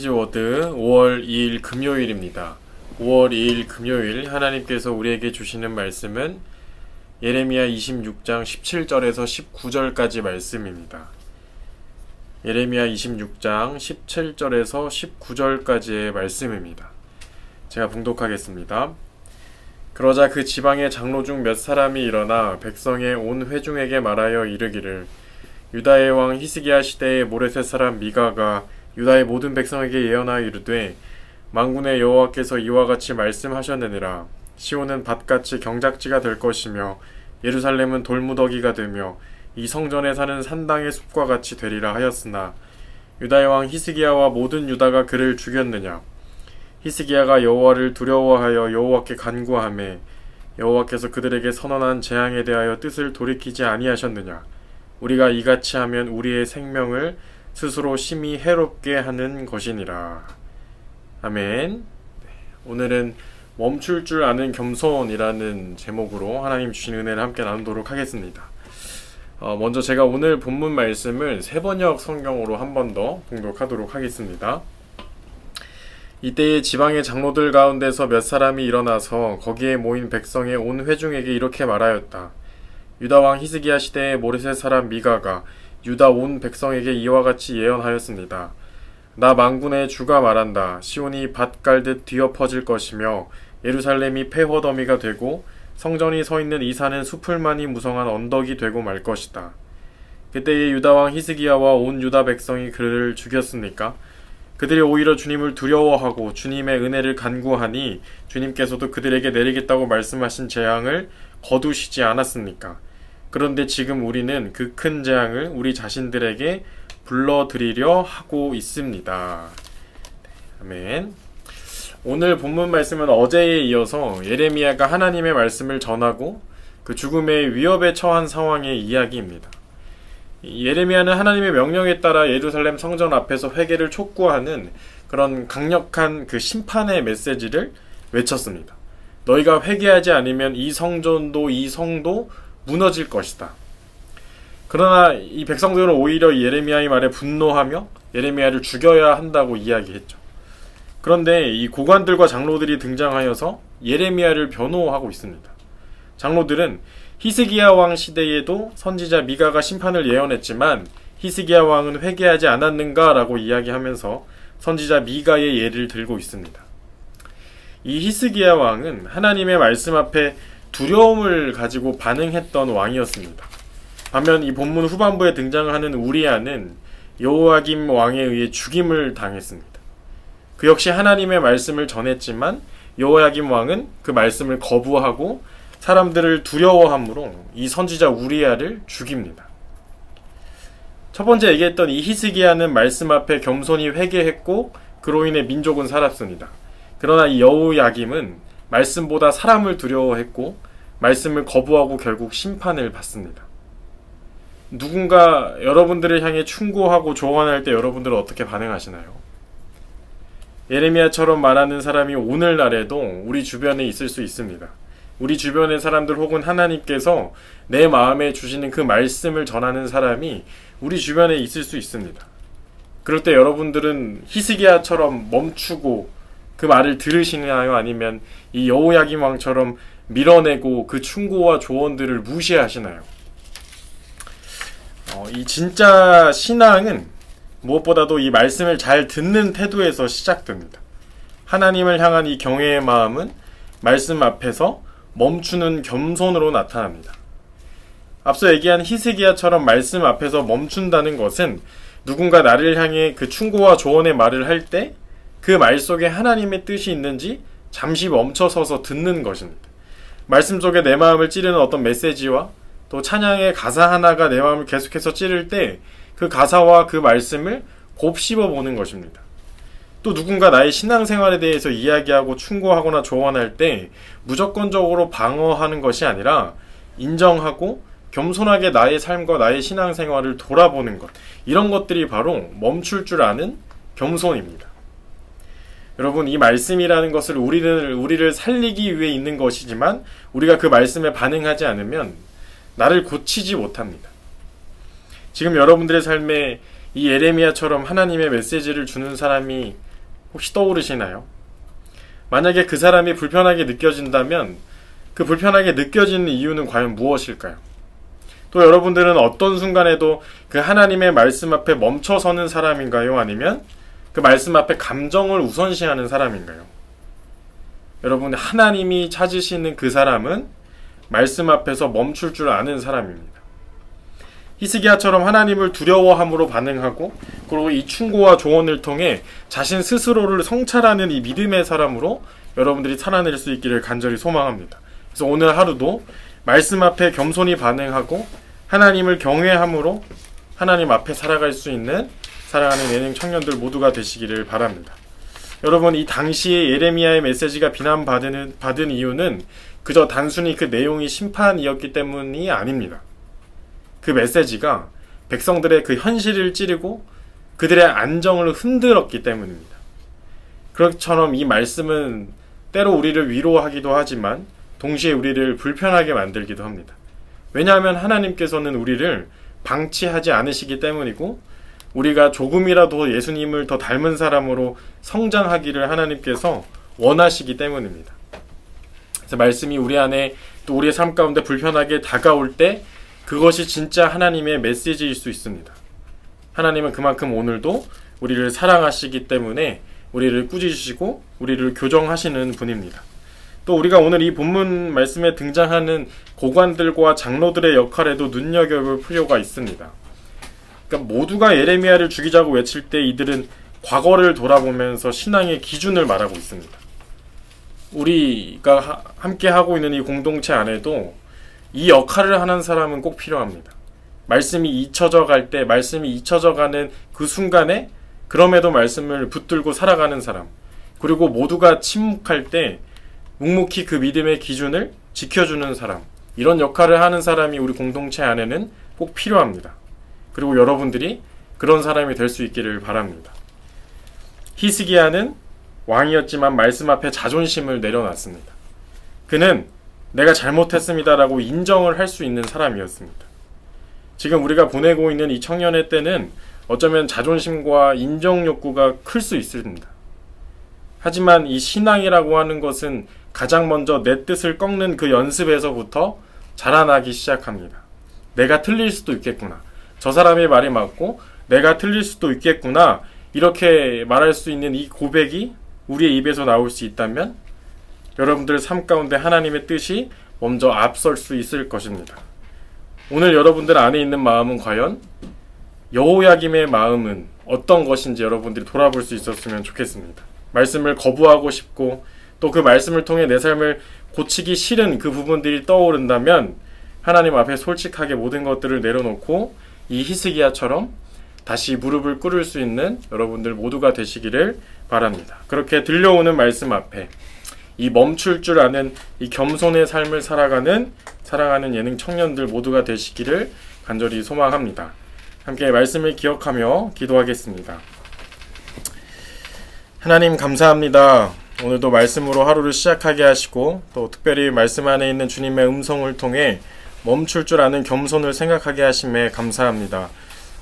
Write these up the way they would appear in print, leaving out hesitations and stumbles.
히즈워드 5월 2일 금요일입니다. 5월 2일 금요일 하나님께서 우리에게 주시는 말씀은 예레미야 26장 17절에서 19절까지 말씀입니다. 예레미야 26장 17절에서 19절까지의 말씀입니다. 제가 봉독하겠습니다. 그러자 그 지방의 장로 중 몇 사람이 일어나 백성의 온 회중에게 말하여 이르기를 유다의 왕 히스기야 시대의 모레셋 사람 미가가 유다의 모든 백성에게 예언하여 이르되 만군의 여호와께서 이와 같이 말씀하셨느니라. 시온은 밭같이 경작지가 될 것이며 예루살렘은 돌무더기가 되며 이 성전에 사는 산당의 숲과 같이 되리라 하였으나 유다의 왕 히스기야와 모든 유다가 그를 죽였느냐. 히스기야가 여호와를 두려워하여 여호와께 간구하매 여호와께서 그들에게 선언한 재앙에 대하여 뜻을 돌이키지 아니하셨느냐. 우리가 이같이 하면 우리의 생명을 스스로 심히 해롭게 하는 것이니라. 아멘. 오늘은 멈출 줄 아는 겸손이라는 제목으로 하나님 주신 은혜를 함께 나누도록 하겠습니다. 먼저 제가 오늘 본문 말씀을 세번역 성경으로 한 번 더 봉독하도록 하겠습니다. 이때의 지방의 장로들 가운데서 몇 사람이 일어나서 거기에 모인 백성의 온 회중에게 이렇게 말하였다. 유다 왕 히스기야 시대의 모레셋 사람 미가가 유다 온 백성에게 이와 같이 예언하였습니다. 나 만군의 주가 말한다. 시온이 밭 갈듯 뒤엎어질 것이며 예루살렘이 폐허더미가 되고 성전이 서 있는 이 산은 수풀만이 무성한 언덕이 되고 말 것이다. 그때의 유다 왕 히스기야와 온 유다 백성이 그를 죽였습니까? 그들이 오히려 주님을 두려워하고 주님의 은혜를 간구하니 주님께서도 그들에게 내리겠다고 말씀하신 재앙을 거두시지 않았습니까? 그런데 지금 우리는 그 큰 재앙을 우리 자신들에게 불러들이려 하고 있습니다. 아멘. 오늘 본문 말씀은 어제에 이어서 예레미야가 하나님의 말씀을 전하고 그 죽음의 위협에 처한 상황의 이야기입니다. 예레미야는 하나님의 명령에 따라 예루살렘 성전 앞에서 회개를 촉구하는 그런 강력한 그 심판의 메시지를 외쳤습니다. 너희가 회개하지 않으면 이 성전도 이 성도 무너질 것이다. 그러나 이 백성들은 오히려 예레미야의 말에 분노하며 예레미야를 죽여야 한다고 이야기했죠. 그런데 이 고관들과 장로들이 등장하여서 예레미야를 변호하고 있습니다. 장로들은 히스기야 왕 시대에도 선지자 미가가 심판을 예언했지만 히스기야 왕은 회개하지 않았는가 라고 이야기하면서 선지자 미가의 예를 들고 있습니다. 이 히스기야 왕은 하나님의 말씀 앞에 두려움을 가지고 반응했던 왕이었습니다. 반면 이 본문 후반부에 등장하는 우리아는 여호야김 왕에 의해 죽임을 당했습니다. 그 역시 하나님의 말씀을 전했지만 여호야김 왕은 그 말씀을 거부하고 사람들을 두려워함으로 이 선지자 우리아를 죽입니다. 첫 번째 얘기했던 이 히스기야는 말씀 앞에 겸손히 회개했고 그로 인해 민족은 살았습니다. 그러나 이 여호야김은 말씀보다 사람을 두려워했고 말씀을 거부하고 결국 심판을 받습니다. 누군가 여러분들을 향해 충고하고 조언할 때 여러분들은 어떻게 반응하시나요? 예레미야처럼 말하는 사람이 오늘날에도 우리 주변에 있을 수 있습니다. 우리 주변의 사람들 혹은 하나님께서 내 마음에 주시는 그 말씀을 전하는 사람이 우리 주변에 있을 수 있습니다. 그럴 때 여러분들은 히스기야처럼 멈추고 그 말을 들으시나요? 아니면 이 여호야김 왕처럼 밀어내고 그 충고와 조언들을 무시하시나요? 이 진짜 신앙은 무엇보다도 이 말씀을 잘 듣는 태도에서 시작됩니다. 하나님을 향한 이 경외의 마음은 말씀 앞에서 멈추는 겸손으로 나타납니다. 앞서 얘기한 히스기야처럼 말씀 앞에서 멈춘다는 것은 누군가 나를 향해 그 충고와 조언의 말을 할 때 그 말 속에 하나님의 뜻이 있는지 잠시 멈춰서서 듣는 것입니다. 말씀 속에 내 마음을 찌르는 어떤 메시지와 또 찬양의 가사 하나가 내 마음을 계속해서 찌를 때 그 가사와 그 말씀을 곱씹어 보는 것입니다. 또 누군가 나의 신앙생활에 대해서 이야기하고 충고하거나 조언할 때 무조건적으로 방어하는 것이 아니라 인정하고 겸손하게 나의 삶과 나의 신앙생활을 돌아보는 것, 이런 것들이 바로 멈출 줄 아는 겸손입니다. 여러분, 이 말씀이라는 것을 우리를 살리기 위해 있는 것이지만 우리가 그 말씀에 반응하지 않으면 나를 고치지 못합니다. 지금 여러분들의 삶에 이 예레미야처럼 하나님의 메시지를 주는 사람이 혹시 떠오르시나요? 만약에 그 사람이 불편하게 느껴진다면 그 불편하게 느껴지는 이유는 과연 무엇일까요? 또 여러분들은 어떤 순간에도 그 하나님의 말씀 앞에 멈춰서는 사람인가요? 아니면 그 말씀 앞에 감정을 우선시하는 사람인가요? 여러분, 하나님이 찾으시는 그 사람은 말씀 앞에서 멈출 줄 아는 사람입니다. 히스기야처럼 하나님을 두려워함으로 반응하고 그리고 이 충고와 조언을 통해 자신 스스로를 성찰하는 이 믿음의 사람으로 여러분들이 살아낼 수 있기를 간절히 소망합니다. 그래서 오늘 하루도 말씀 앞에 겸손히 반응하고 하나님을 경외함으로 하나님 앞에 살아갈 수 있는 사랑하는 예능 청년들 모두가 되시기를 바랍니다. 여러분, 이 당시에 예레미야의 메시지가 비난받은 이유는 그저 단순히 그 내용이 심판이었기 때문이 아닙니다. 그 메시지가 백성들의 그 현실을 찌르고 그들의 안정을 흔들었기 때문입니다. 그것처럼 이 말씀은 때로 우리를 위로하기도 하지만 동시에 우리를 불편하게 만들기도 합니다. 왜냐하면 하나님께서는 우리를 방치하지 않으시기 때문이고 우리가 조금이라도 예수님을 더 닮은 사람으로 성장하기를 하나님께서 원하시기 때문입니다. 그래서 말씀이 우리 안에 또 우리의 삶 가운데 불편하게 다가올 때 그것이 진짜 하나님의 메시지일 수 있습니다. 하나님은 그만큼 오늘도 우리를 사랑하시기 때문에 우리를 꾸짖으시고 우리를 교정하시는 분입니다. 또 우리가 오늘 이 본문 말씀에 등장하는 고관들과 장로들의 역할에도 눈여겨볼 필요가 있습니다. 그러니까 모두가 예레미야를 죽이자고 외칠 때 이들은 과거를 돌아보면서 신앙의 기준을 말하고 있습니다. 우리가 함께 하고 있는 이 공동체 안에도 이 역할을 하는 사람은 꼭 필요합니다. 말씀이 잊혀져 갈 때, 말씀이 잊혀져 가는 그 순간에 그럼에도 말씀을 붙들고 살아가는 사람, 그리고 모두가 침묵할 때 묵묵히 그 믿음의 기준을 지켜주는 사람, 이런 역할을 하는 사람이 우리 공동체 안에는 꼭 필요합니다. 그리고 여러분들이 그런 사람이 될 수 있기를 바랍니다. 히스기야는 왕이었지만 말씀 앞에 자존심을 내려놨습니다. 그는 내가 잘못했습니다라고 인정을 할 수 있는 사람이었습니다. 지금 우리가 보내고 있는 이 청년의 때는 어쩌면 자존심과 인정 욕구가 클 수 있습니다. 하지만 이 신앙이라고 하는 것은 가장 먼저 내 뜻을 꺾는 그 연습에서부터 자라나기 시작합니다. 내가 틀릴 수도 있겠구나. 저 사람의 말이 맞고 내가 틀릴 수도 있겠구나. 이렇게 말할 수 있는 이 고백이 우리의 입에서 나올 수 있다면 여러분들 삶 가운데 하나님의 뜻이 먼저 앞설 수 있을 것입니다. 오늘 여러분들 안에 있는 마음은 과연 여호야김의 마음은 어떤 것인지 여러분들이 돌아볼 수 있었으면 좋겠습니다. 말씀을 거부하고 싶고 또 그 말씀을 통해 내 삶을 고치기 싫은 그 부분들이 떠오른다면 하나님 앞에 솔직하게 모든 것들을 내려놓고 이 히스기야처럼 다시 무릎을 꿇을 수 있는 여러분들 모두가 되시기를 바랍니다. 그렇게 들려오는 말씀 앞에 이 멈출 줄 아는 이 겸손의 삶을 살아가는 사랑하는 예능 청년들 모두가 되시기를 간절히 소망합니다. 함께 말씀을 기억하며 기도하겠습니다. 하나님 감사합니다. 오늘도 말씀으로 하루를 시작하게 하시고 또 특별히 말씀 안에 있는 주님의 음성을 통해 멈출 줄 아는 겸손을 생각하게 하심에 감사합니다.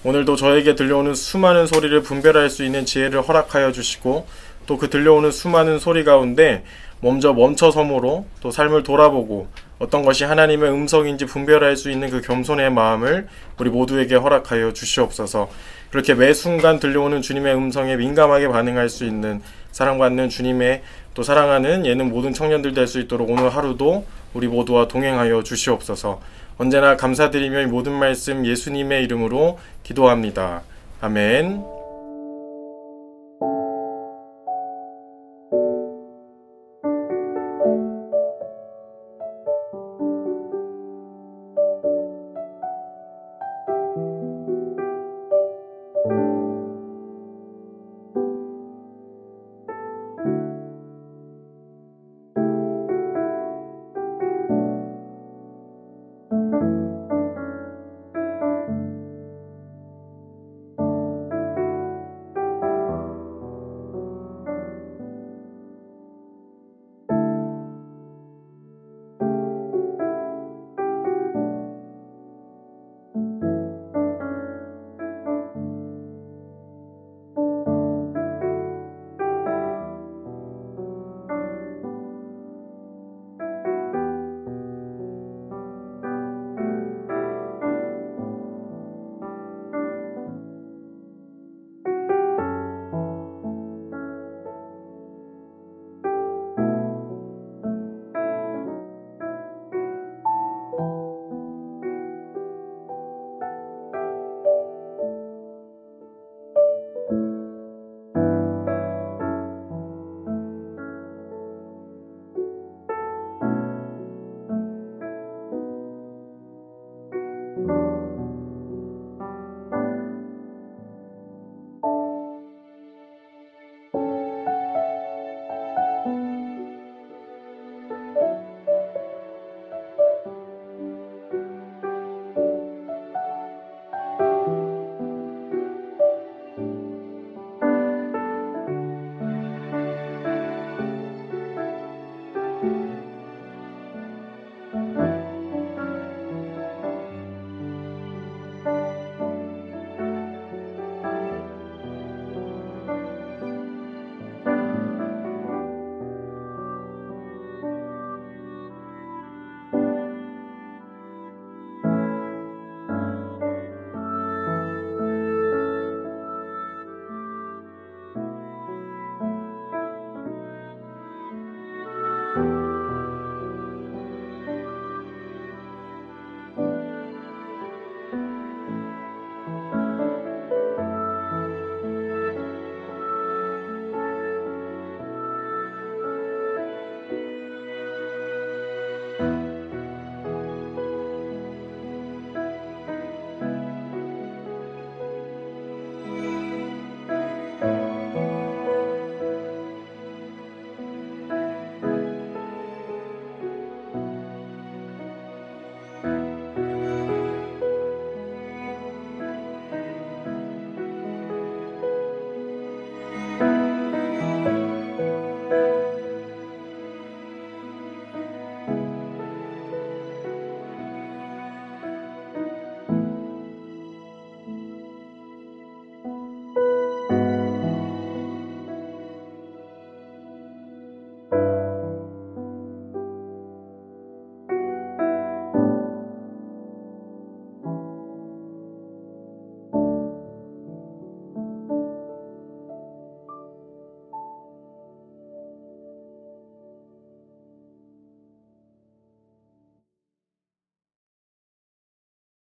오늘도 저에게 들려오는 수많은 소리를 분별할 수 있는 지혜를 허락하여 주시고 또 그 들려오는 수많은 소리 가운데 먼저 멈춰섬으로 또 삶을 돌아보고 어떤 것이 하나님의 음성인지 분별할 수 있는 그 겸손의 마음을 우리 모두에게 허락하여 주시옵소서. 그렇게 매 순간 들려오는 주님의 음성에 민감하게 반응할 수 있는 사랑받는 주님의 또 사랑하는 예능 모든 청년들 될 수 있도록 오늘 하루도 우리 모두와 동행하여 주시옵소서. 언제나 감사드리며 이 모든 말씀 예수님의 이름으로 기도합니다. 아멘. 니다